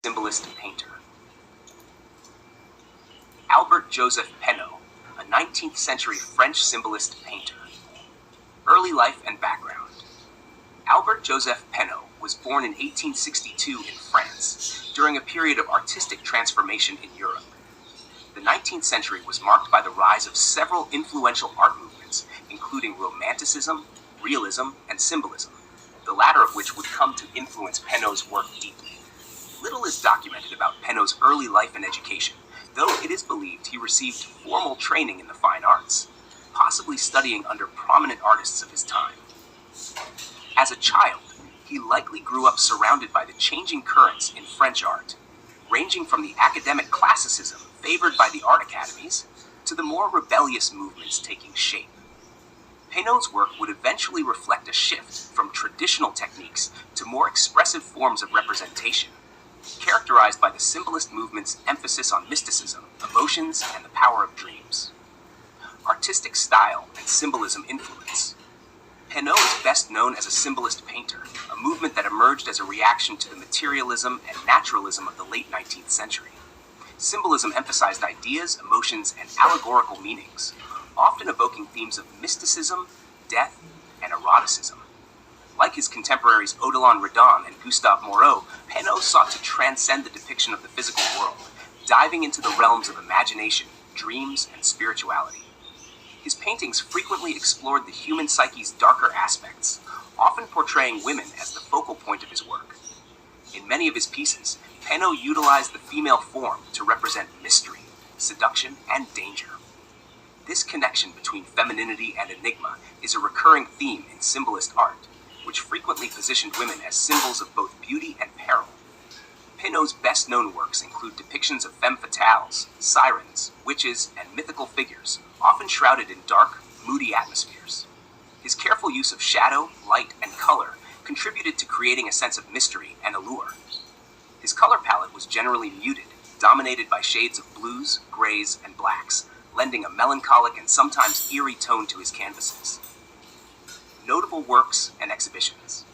Symbolist Painter. Joseph Pénot, a 19th century French symbolist painter. Early life and background. Joseph Pénot was born in 1862 in France, during a period of artistic transformation in Europe. The 19th century was marked by the rise of several influential art movements, including Romanticism, Realism, and Symbolism, the latter of which would come to influence Pénot's work deeply. Little is documented about Pénot's early life and education, though it is believed he received formal training in the fine arts, possibly studying under prominent artists of his time. As a child, he likely grew up surrounded by the changing currents in French art, ranging from the academic classicism favored by the art academies to the more rebellious movements taking shape. Pénot's work would eventually reflect a shift from traditional techniques to more expressive forms of representation, characterized by the symbolist movement's emphasis on mysticism, emotions, and the power of dreams. Artistic style and symbolism influence. Pénot is best known as a symbolist painter, a movement that emerged as a reaction to the materialism and naturalism of the late 19th century. Symbolism emphasized ideas, emotions, and allegorical meanings, often evoking themes of mysticism, death, and eroticism. Like his contemporaries Odilon Redon and Gustave Moreau, Pénot sought to transcend the depiction of the physical world, diving into the realms of imagination, dreams, and spirituality. His paintings frequently explored the human psyche's darker aspects, often portraying women as the focal point of his work. In many of his pieces, Pénot utilized the female form to represent mystery, seduction, and danger. This connection between femininity and enigma is a recurring theme in symbolist art, which frequently positioned women as symbols of both beauty and peril. Pénot's best-known works include depictions of femme fatales, sirens, witches, and mythical figures, often shrouded in dark, moody atmospheres. His careful use of shadow, light, and color contributed to creating a sense of mystery and allure. His color palette was generally muted, dominated by shades of blues, grays, and blacks, lending a melancholic and sometimes eerie tone to his canvases. Notable works and exhibitions.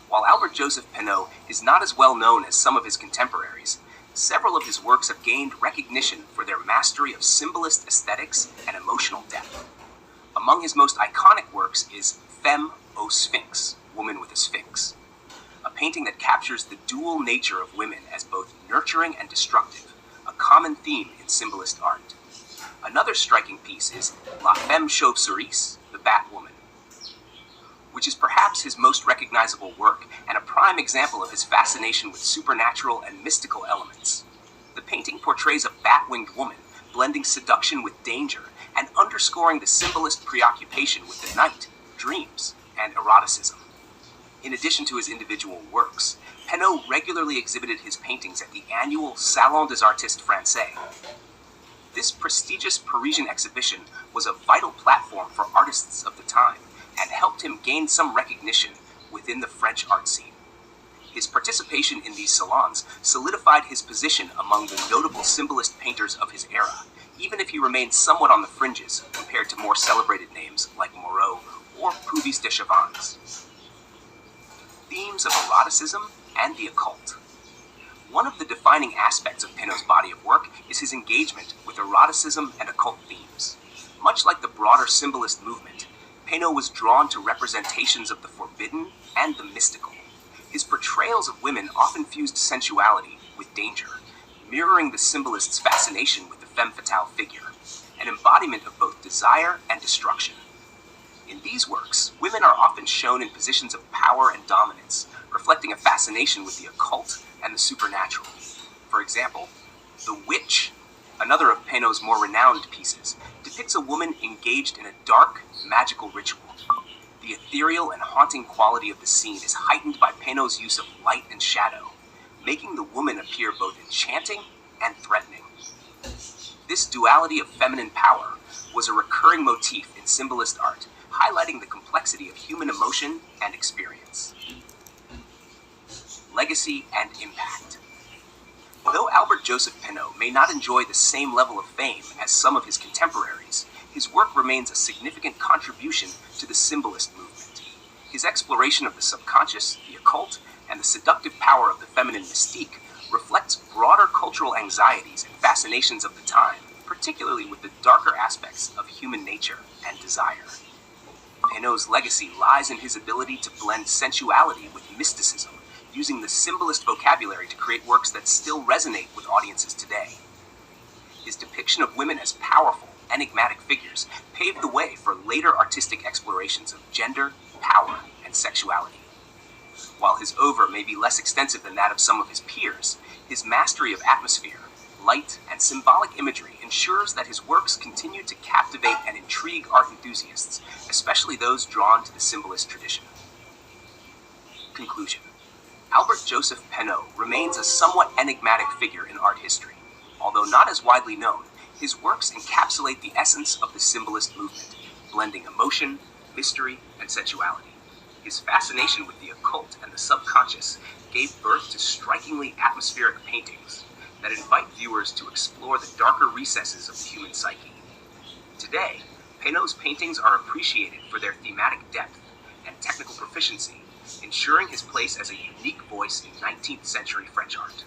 While Joseph Pénot is not as well known as some of his contemporaries, several of his works have gained recognition for their mastery of symbolist aesthetics and emotional depth. Among his most iconic works is Femme au Sphinx, Woman with a Sphinx, a painting that captures the dual nature of women as both nurturing and destructive, a common theme in symbolist art. Another striking piece is La Femme Chauve-souris, the Bat Woman, which is perhaps his most recognizable work and a prime example of his fascination with supernatural and mystical elements. The painting portrays a bat-winged woman, blending seduction with danger and underscoring the symbolist preoccupation with the night, dreams, and eroticism. In addition to his individual works, Pénot regularly exhibited his paintings at the annual Salon des Artistes Français. This prestigious Parisian exhibition was a vital platform for artists of the time and helped him gain some recognition within the French art scene. His participation in these salons solidified his position among the notable symbolist painters of his era, even if he remained somewhat on the fringes compared to more celebrated names like Moreau or Puvis de Chavannes. Themes of eroticism and the occult. One of the defining aspects of Pénot's body of work is his engagement with eroticism and occult themes. Much like the broader symbolist movement, Pénot was drawn to representations of the forbidden and the mystical. His portrayals of women often fused sensuality with danger, mirroring the symbolist's fascination with the femme fatale figure, an embodiment of both desire and destruction. In these works, women are often shown in positions of power and dominance, reflecting a fascination with the occult and the supernatural. For example, The Witch, another of Pénot's more renowned pieces, depicts a woman engaged in a dark, magical ritual. The ethereal and haunting quality of the scene is heightened by Pénot's use of light and shadow, making the woman appear both enchanting and threatening. This duality of feminine power was a recurring motif in symbolist art, highlighting the complexity of human emotion and experience. Legacy and impact. Though Joseph Pénot may not enjoy the same level of fame as some of his contemporaries, his work remains a significant contribution to the symbolist movement. His exploration of the subconscious, the occult, and the seductive power of the feminine mystique reflect cultural anxieties and fascinations of the time, particularly with the darker aspects of human nature and desire. Pénot's legacy lies in his ability to blend sensuality with mysticism, using the symbolist vocabulary to create works that still resonate with audiences today. His depiction of women as powerful, enigmatic figures paved the way for later artistic explorations of gender, power, and sexuality. While his oeuvre may be less extensive than that of some of his peers, his mastery of atmosphere, light, and symbolic imagery ensures that his works continue to captivate and intrigue art enthusiasts, especially those drawn to the symbolist tradition. Conclusion. Albert Joseph Pénot remains a somewhat enigmatic figure in art history. Although not as widely known, his works encapsulate the essence of the symbolist movement, blending emotion, mystery, and sensuality. His fascination with the occult and the subconscious gave birth to strikingly atmospheric paintings that invite viewers to explore the darker recesses of the human psyche. Today, Pénot's paintings are appreciated for their thematic depth and technical proficiency, ensuring his place as a unique voice in 19th century French art.